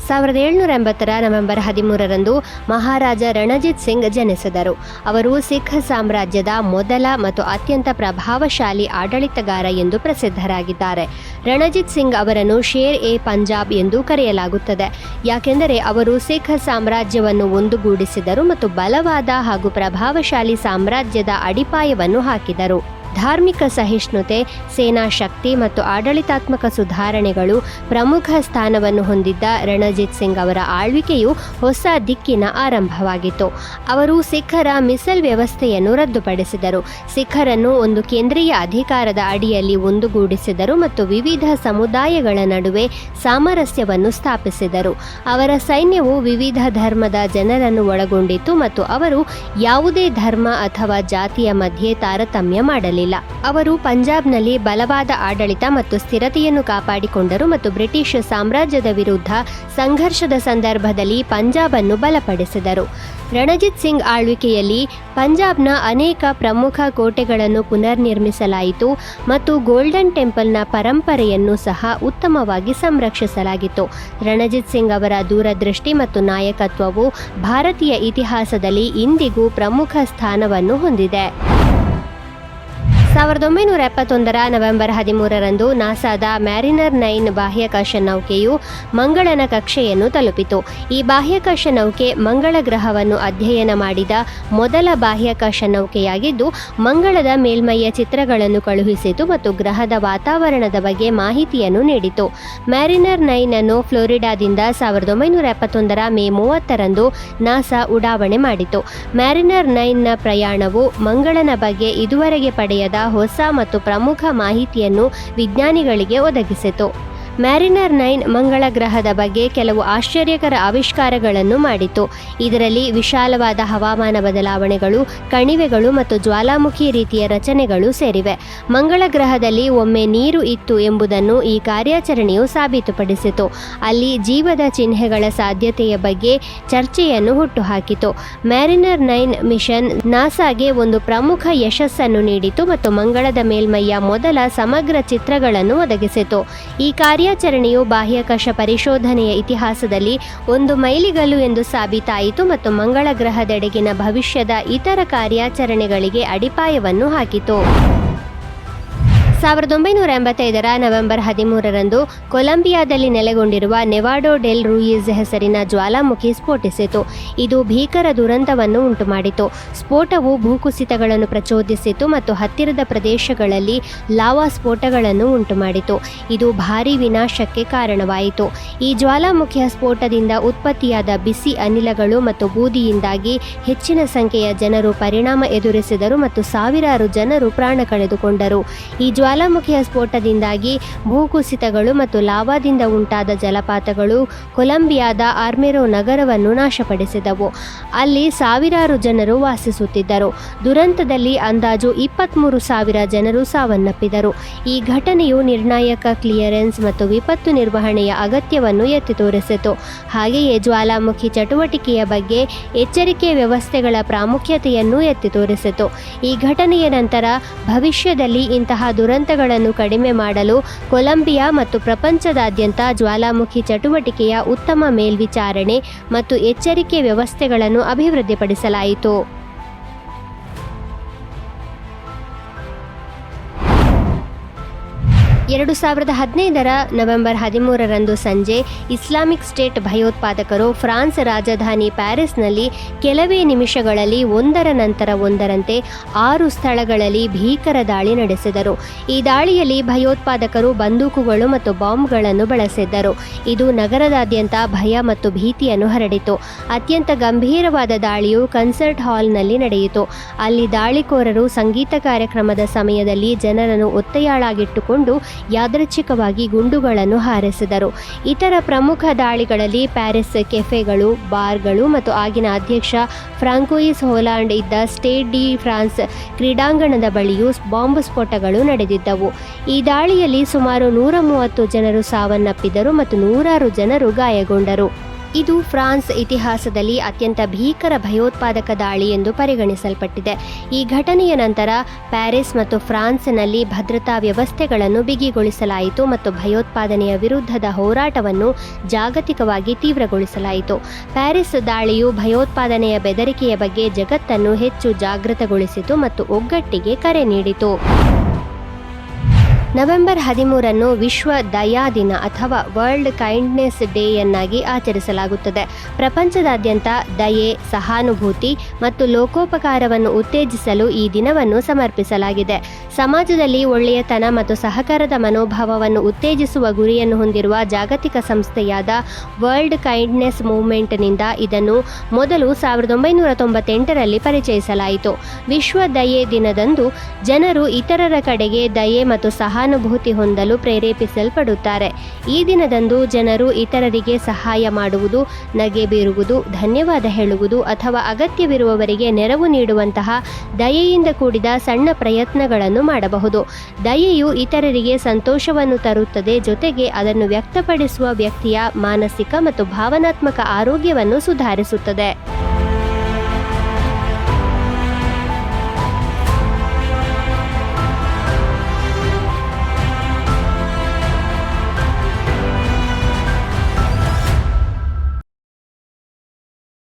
1780 November 13ರಂದು ಮಹಾರಾಜ ರಣಜಿತ್ ಸಿಂಗ್ ಜನಿಸಿದರು. ಅವರು ಸಿಖ್ ಸಾಮ್ರಾಜ್ಯದ ಮೊದಲ ಮತ್ತು ಅತ್ಯಂತ ಪ್ರಭಾವಶಾಲಿ ಆಡಳಿತಗಾರ ಎಂದು ಪ್ರಸಿದ್ಧರಾಗಿದ್ದಾರೆ. ರಣಜಿತ್ ಸಿಂಗ್ ಅವರನ್ನು ಶೇರ್-ಎ ಪಂಜಾಬ್ ಎಂದು ಕರೆಯಲಾಗುತ್ತದೆ, ಯಾಕೆಂದರೆ ಅವರು ಸಿಖ್ ಸಾಮ್ರಾಜ್ಯವನ್ನು ಒಂದುಗೂಡಿಸಿದರು ಮತ್ತು ಬಲವಾದ ಹಾಗೂ ಪ್ರಭಾವಶಾಲಿ ಸಾಮ್ರಾಜ್ಯದ ಅಡಿಪಾಯವನ್ನು ಹಾಕಿದರು. ಧಾರ್ಮಿಕ ಸಹಿಷ್ಣುತೆ, ಸೇನಾ ಶಕ್ತಿ ಮತ್ತು ಆಡಳಿತಾತ್ಮಕ ಸುಧಾರಣೆಗಳು ಪ್ರಮುಖ ಸ್ಥಾನವನ್ನು ಹೊಂದಿದ್ದ ರಣಜಿತ್ ಸಿಂಗ್ ಅವರ ಆಳ್ವಿಕೆಯು ಹೊಸ ದಿಕ್ಕಿನ ಆರಂಭವಾಗಿತ್ತು. ಅವರು ಸಿಖ್ಖರ ಮಿಸಲ್ ವ್ಯವಸ್ಥೆಯನ್ನು ರದ್ದುಪಡಿಸಿದರು, ಸಿಖ್ಖರನ್ನು ಒಂದು ಕೇಂದ್ರೀಯ ಅಧಿಕಾರದ ಅಡಿಯಲ್ಲಿ ಒಂದುಗೂಡಿಸಿದರು ಮತ್ತು ವಿವಿಧ ಸಮುದಾಯಗಳ ನಡುವೆ ಸಾಮರಸ್ಯವನ್ನು ಸ್ಥಾಪಿಸಿದರು. ಅವರ ಸೈನ್ಯವು ವಿವಿಧ ಧರ್ಮದ ಜನರನ್ನು ಒಳಗೊಂಡಿತ್ತು ಮತ್ತು ಅವರು ಯಾವುದೇ ಧರ್ಮ ಅಥವಾ ಜಾತಿಯ ಮಧ್ಯೆ ತಾರತಮ್ಯ ಮಾಡಲಿಲ್ಲ. ಅವರು ಪಂಜಾಬ್ನಲ್ಲಿ ಬಲವಾದ ಆಡಳಿತ ಮತ್ತು ಸ್ಥಿರತೆಯನ್ನು ಕಾಪಾಡಿಕೊಂಡರು ಮತ್ತು ಬ್ರಿಟಿಷ್ ಸಾಮ್ರಾಜ್ಯದ ವಿರುದ್ಧ ಸಂಘರ್ಷದ ಸಂದರ್ಭದಲ್ಲಿ ಪಂಜಾಬ್ ಅನ್ನು ಬಲಪಡಿಸಿದರು. ರಣಜಿತ್ ಸಿಂಗ್ ಆಳ್ವಿಕೆಯಲ್ಲಿ ಪಂಜಾಬ್ನ ಅನೇಕ ಪ್ರಮುಖ ಕೋಟೆಗಳನ್ನು ಪುನರ್ನಿರ್ಮಿಸಲಾಯಿತು ಮತ್ತು ಗೋಲ್ಡನ್ ಟೆಂಪಲ್ನ ಪರಂಪರೆಯನ್ನು ಸಹ ಉತ್ತಮವಾಗಿ ಸಂರಕ್ಷಿಸಲಾಗಿತ್ತು. ರಣಜಿತ್ ಸಿಂಗ್ ಅವರ ದೂರದೃಷ್ಟಿ ಮತ್ತು ನಾಯಕತ್ವವು ಭಾರತೀಯ ಇತಿಹಾಸದಲ್ಲಿ ಇಂದಿಗೂ ಪ್ರಮುಖ ಸ್ಥಾನವನ್ನು ಹೊಂದಿದೆ. 1971 ನವೆಂಬರ್ 13ರಂದು ನಾಸಾದ ಮ್ಯಾರಿನರ್ 9 ಬಾಹ್ಯಾಕಾಶ ನೌಕೆಯು ಮಂಗಳನ ಕಕ್ಷೆಯನ್ನು ತಲುಪಿತು. ಈ ಬಾಹ್ಯಾಕಾಶ ನೌಕೆ ಮಂಗಳ ಗ್ರಹವನ್ನು ಅಧ್ಯಯನ ಮಾಡಿದ ಮೊದಲ ಬಾಹ್ಯಾಕಾಶ ನೌಕೆಯಾಗಿದ್ದು, ಮಂಗಳದ ಮೇಲ್ಮೈಯ ಚಿತ್ರಗಳನ್ನು ಕಳುಹಿಸಿತು ಮತ್ತು ಗ್ರಹದ ವಾತಾವರಣದ ಬಗ್ಗೆ ಮಾಹಿತಿಯನ್ನು ನೀಡಿತು. ಮ್ಯಾರಿನರ್ 9 ಅನ್ನು ಫ್ಲೋರಿಡಾದಿಂದ 1971 ಮೇ 30ರಂದು ನಾಸಾ ಉಡಾವಣೆ ಮಾಡಿತು. ಮ್ಯಾರಿನರ್ 9ನ ಪ್ರಯಾಣವು ಮಂಗಳನ ಬಗ್ಗೆ ಇದುವರೆಗೆ ಪಡೆಯದ ಹೊಸ ಮತ್ತು ಪ್ರಮುಖ ಮಾಹಿತಿಯನ್ನು ವಿಜ್ಞಾನಿಗಳಿಗೆ ಒದಗಿಸಿತು. ಮ್ಯಾರಿನರ್ 9 ಮಂಗಳ ಗ್ರಹದ ಬಗ್ಗೆ ಕೆಲವು ಆಶ್ಚರ್ಯಕರ ಆವಿಷ್ಕಾರಗಳನ್ನು ಮಾಡಿತು. ಇದರಲ್ಲಿ ವಿಶಾಲವಾದ ಹವಾಮಾನ ಬದಲಾವಣೆಗಳು, ಕಣಿವೆಗಳು ಮತ್ತು ಜ್ವಾಲಾಮುಖಿ ರೀತಿಯ ರಚನೆಗಳು ಸೇರಿವೆ. ಮಂಗಳ ಗ್ರಹದಲ್ಲಿ ಒಮ್ಮೆ ನೀರು ಇತ್ತು ಎಂಬುದನ್ನು ಈ ಕಾರ್ಯಾಚರಣೆಯು ಸಾಬೀತುಪಡಿಸಿತು. ಅಲ್ಲಿ ಜೀವದ ಚಿಹ್ನೆಗಳ ಸಾಧ್ಯತೆಯ ಬಗ್ಗೆ ಚರ್ಚೆಯನ್ನು ಹುಟ್ಟುಹಾಕಿತು. ಮ್ಯಾರಿನರ್ 9 ಮಿಷನ್ ನಾಸಾಗೆ ಒಂದು ಪ್ರಮುಖ ಯಶಸ್ಸನ್ನು ನೀಡಿತು ಮತ್ತು ಮಂಗಳದ ಮೇಲ್ಮೈಯ ಮೊದಲ ಸಮಗ್ರ ಚಿತ್ರಗಳನ್ನು ಒದಗಿಸಿತು. ಈ ಕಾರ್ಯಾಚರಣೆಯು ಬಾಹ್ಯಾಕಾಶ ಪರಿಶೋಧನೆಯ ಇತಿಹಾಸದಲ್ಲಿ ಒಂದು ಮೈಲಿಗಲ್ಲು ಎಂದು ಸಾಬೀತಾಯಿತು ಮತ್ತು ಮಂಗಳ ಗ್ರಹದೆಡೆಗಿನ ಭವಿಷ್ಯದ ಇತರ ಕಾರ್ಯಾಚರಣೆಗಳಿಗೆ ಅಡಿಪಾಯವನ್ನು ಹಾಕಿತು. 1985 ನವೆಂಬರ್ 13ರಂದು ಕೊಲಂಬಿಯಾದಲ್ಲಿ ನೆಲೆಗೊಂಡಿರುವ ನೆವಾಡೋ ಡೆಲ್ ರೂಯಿಸ್ ಹೆಸರಿನ ಜ್ವಾಲಾಮುಖಿ ಸ್ಫೋಟಿಸಿತು. ಇದು ಭೀಕರ ದುರಂತವನ್ನು ಉಂಟುಮಾಡಿತು. ಸ್ಫೋಟವು ಭೂಕುಸಿತಗಳನ್ನು ಪ್ರಚೋದಿಸಿತು ಮತ್ತು ಹತ್ತಿರದ ಪ್ರದೇಶಗಳಲ್ಲಿ ಲಾವಾ ಸ್ಫೋಟಗಳನ್ನು ಉಂಟುಮಾಡಿತು. ಇದು ಭಾರೀ ವಿನಾಶಕ್ಕೆ ಕಾರಣವಾಯಿತು. ಈ ಜ್ವಾಲಾಮುಖಿಯ ಸ್ಫೋಟದಿಂದ ಉತ್ಪತ್ತಿಯಾದ ಬಿಸಿ ಅನಿಲಗಳು ಮತ್ತು ಬೂದಿಯಿಂದಾಗಿ ಹೆಚ್ಚಿನ ಸಂಖ್ಯೆಯ ಜನರು ಪರಿಣಾಮ ಎದುರಿಸಿದರು ಮತ್ತು ಸಾವಿರಾರು ಜನರು ಪ್ರಾಣ ಕಳೆದುಕೊಂಡರು. ಈ ಜ್ವಾಲಾಮುಖಿಯ ಸ್ಫೋಟದಿಂದಾಗಿ ಭೂಕುಸಿತಗಳು ಮತ್ತು ಲಾವಾದಿಂದ ಉಂಟಾದ ಜಲಪಾತಗಳು ಕೊಲಂಬಿಯಾದ ಆರ್ಮೆರೋ ನಗರವನ್ನು ನಾಶಪಡಿಸಿದವು. ಅಲ್ಲಿ ಸಾವಿರಾರು ಜನರು ವಾಸಿಸುತ್ತಿದ್ದರು. ದುರಂತದಲ್ಲಿ ಅಂದಾಜು 23,000 ಜನರು ಸಾವನ್ನಪ್ಪಿದರು. ಈ ಘಟನೆಯು ನಿರ್ಣಾಯಕ ಕ್ಲಿಯರೆನ್ಸ್ ಮತ್ತು ವಿಪತ್ತು ನಿರ್ವಹಣೆಯ ಅಗತ್ಯವನ್ನು ಎತ್ತಿ ತೋರಿಸಿತು. ಹಾಗೆಯೇ ಜ್ವಾಲಾಮುಖಿ ಚಟುವಟಿಕೆಯ ಬಗ್ಗೆ ಎಚ್ಚರಿಕೆ ವ್ಯವಸ್ಥೆಗಳ ಪ್ರಾಮುಖ್ಯತೆಯನ್ನು ಎತ್ತಿ ತೋರಿಸಿತು. ಈ ಘಟನೆಯ ನಂತರ ಭವಿಷ್ಯದಲ್ಲಿ ಇಂತಹ ದುರಂತಗಳನ್ನು ಕಡಿಮೆ ಮಾಡಲು ಕೊಲಂಬಿಯಾ ಮತ್ತು ಪ್ರಪಂಚದಾದ್ಯಂತ ಜ್ವಾಲಾಮುಖಿ ಚಟುವಟಿಕೆಯ ಉತ್ತಮ ಮೇಲ್ವಿಚಾರಣೆ ಮತ್ತು ಎಚ್ಚರಿಕೆ ವ್ಯವಸ್ಥೆಗಳನ್ನು ಅಭಿವೃದ್ಧಿಪಡಿಸಲಾಯಿತು. 2015 ನವೆಂಬರ್ 13ರಂದು ಸಂಜೆ ಇಸ್ಲಾಮಿಕ್ ಸ್ಟೇಟ್ ಭಯೋತ್ಪಾದಕರು ಫ್ರಾನ್ಸ್ ರಾಜಧಾನಿ ಪ್ಯಾರಿಸ್ನಲ್ಲಿ ಕೆಲವೇ ನಿಮಿಷಗಳಲ್ಲಿ ಒಂದರ ನಂತರ ಒಂದರಂತೆ 6 ಸ್ಥಳಗಳಲ್ಲಿ ಭೀಕರ ದಾಳಿ ನಡೆಸಿದರು. ಈ ದಾಳಿಯಲ್ಲಿ ಭಯೋತ್ಪಾದಕರು ಬಂದೂಕುಗಳು ಮತ್ತು ಬಾಂಬ್ಗಳನ್ನು ಬಳಸಿದ್ದರು. ಇದು ನಗರದಾದ್ಯಂತ ಭಯ ಮತ್ತು ಭೀತಿಯನ್ನು ಹರಡಿತು. ಅತ್ಯಂತ ಗಂಭೀರವಾದ ದಾಳಿಯು ಕನ್ಸರ್ಟ್ ಹಾಲ್ನಲ್ಲಿ ನಡೆಯಿತು. ಅಲ್ಲಿ ದಾಳಿಕೋರರು ಸಂಗೀತ ಕಾರ್ಯಕ್ರಮದ ಸಮಯದಲ್ಲಿ ಜನರನ್ನು ಒತ್ತೆಯಾಳಾಗಿಟ್ಟುಕೊಂಡು ಯಾದೃಚ್ಛಿಕವಾಗಿ ಗುಂಡುಗಳನ್ನು ಹಾರಿಸಿದರು. ಇತರ ಪ್ರಮುಖ ದಾಳಿಗಳಲ್ಲಿ ಪ್ಯಾರಿಸ್ ಕೆಫೆಗಳು, ಬಾರ್ಗಳು ಮತ್ತು ಆಗಿನ ಅಧ್ಯಕ್ಷ ಫ್ರಾಂಕೋಯಿಸ್ ಹೋಲಾಂಡ್ ಇದ್ದ ಸ್ಟೇಡ್ ಡಿ ಫ್ರಾನ್ಸ್ ಕ್ರೀಡಾಂಗಣದ ಬಳಿಯೂ ಬಾಂಬ್ ಸ್ಫೋಟಗಳು ನಡೆದಿದ್ದವು. ಈ ದಾಳಿಯಲ್ಲಿ ಸುಮಾರು 130 ಜನರು ಸಾವನ್ನಪ್ಪಿದರು ಮತ್ತು ನೂರಾರು ಜನರು ಗಾಯಗೊಂಡರು. ಇದು ಫ್ರಾನ್ಸ್ ಇತಿಹಾಸದಲ್ಲಿ ಅತ್ಯಂತ ಭೀಕರ ಭಯೋತ್ಪಾದಕ ದಾಳಿ ಎಂದು ಪರಿಗಣಿಸಲ್ಪಟ್ಟಿದೆ. ಈ ಘಟನೆಯ ನಂತರ ಪ್ಯಾರಿಸ್ ಮತ್ತು ಫ್ರಾನ್ಸ್ನಲ್ಲಿ ಭದ್ರತಾ ವ್ಯವಸ್ಥೆಗಳನ್ನು ಬಿಗಿಗೊಳಿಸಲಾಯಿತು ಮತ್ತು ಭಯೋತ್ಪಾದನೆಯ ವಿರುದ್ಧದ ಹೋರಾಟವನ್ನು ಜಾಗತಿಕವಾಗಿ ತೀವ್ರಗೊಳಿಸಲಾಯಿತು. ಪ್ಯಾರಿಸ್ ದಾಳಿಯು ಭಯೋತ್ಪಾದನೆಯ ಬೆದರಿಕೆಯ ಬಗ್ಗೆ ಜಗತ್ತನ್ನು ಹೆಚ್ಚು ಜಾಗೃತಗೊಳಿಸಿತು ಮತ್ತು ಒಗ್ಗಟ್ಟಿಗೆ ಕರೆ ನೀಡಿತು. ನವೆಂಬರ್ 13 ವಿಶ್ವ ದಯಾ ದಿನ ಅಥವಾ ವರ್ಲ್ಡ್ ಕೈಂಡ್ನೆಸ್ ಡೇ ಯನ್ನಾಗಿ ಆಚರಿಸಲಾಗುತ್ತದೆ. ಪ್ರಪಂಚದಾದ್ಯಂತ ದಯೆ, ಸಹಾನುಭೂತಿ ಮತ್ತು ಲೋಕೋಪಕಾರವನ್ನು ಉತ್ತೇಜಿಸಲು ಈ ದಿನವನ್ನು ಸಮರ್ಪಿಸಲಾಗಿದೆ. ಸಮಾಜದಲ್ಲಿ ಒಳ್ಳೆಯತನ ಮತ್ತು ಸಹಕಾರದ ಮನೋಭಾವವನ್ನು ಉತ್ತೇಜಿಸುವ ಗುರಿಯನ್ನು ಹೊಂದಿರುವ ಜಾಗತಿಕ ಸಂಸ್ಥೆಯಾದ ವರ್ಲ್ಡ್ ಕೈಂಡ್ನೆಸ್ ಮೂವ್ಮೆಂಟ್ನಿಂದ ಇದನ್ನು ಮೊದಲು 1998ರಲ್ಲಿ ಪರಿಚಯಿಸಲಾಯಿತು. ವಿಶ್ವ ದಯೆ ದಿನದಂದು ಜನರು ಇತರರ ಕಡೆಗೆ ದಯೆ ಮತ್ತು ಸಹಾನುಭೂತಿ ಹೊಂದಲು ಪ್ರೇರೇಪಿಸಲ್ಪಡುತ್ತಾರೆ. ಈ ದಿನದಂದು ಜನರು ಇತರರಿಗೆ ಸಹಾಯ ಮಾಡುವುದು, ನಗೆ ಬೀರುವುದು, ಧನ್ಯವಾದ ಹೇಳುವುದು ಅಥವಾ ಅಗತ್ಯವಿರುವವರಿಗೆ ನೆರವು ನೀಡುವಂತಹ ದಯೆಯಿಂದ ಕೂಡಿದ ಸಣ್ಣ ಪ್ರಯತ್ನಗಳನ್ನು ಮಾಡಬಹುದು. ದಯೆಯು ಇತರರಿಗೆ ಸಂತೋಷವನ್ನು ತರುತ್ತದೆ, ಜೊತೆಗೆ ಅದನ್ನು ವ್ಯಕ್ತಪಡಿಸುವ ವ್ಯಕ್ತಿಯ ಮಾನಸಿಕ ಮತ್ತು ಭಾವನಾತ್ಮಕ ಆರೋಗ್ಯವನ್ನು ಸುಧಾರಿಸುತ್ತದೆ.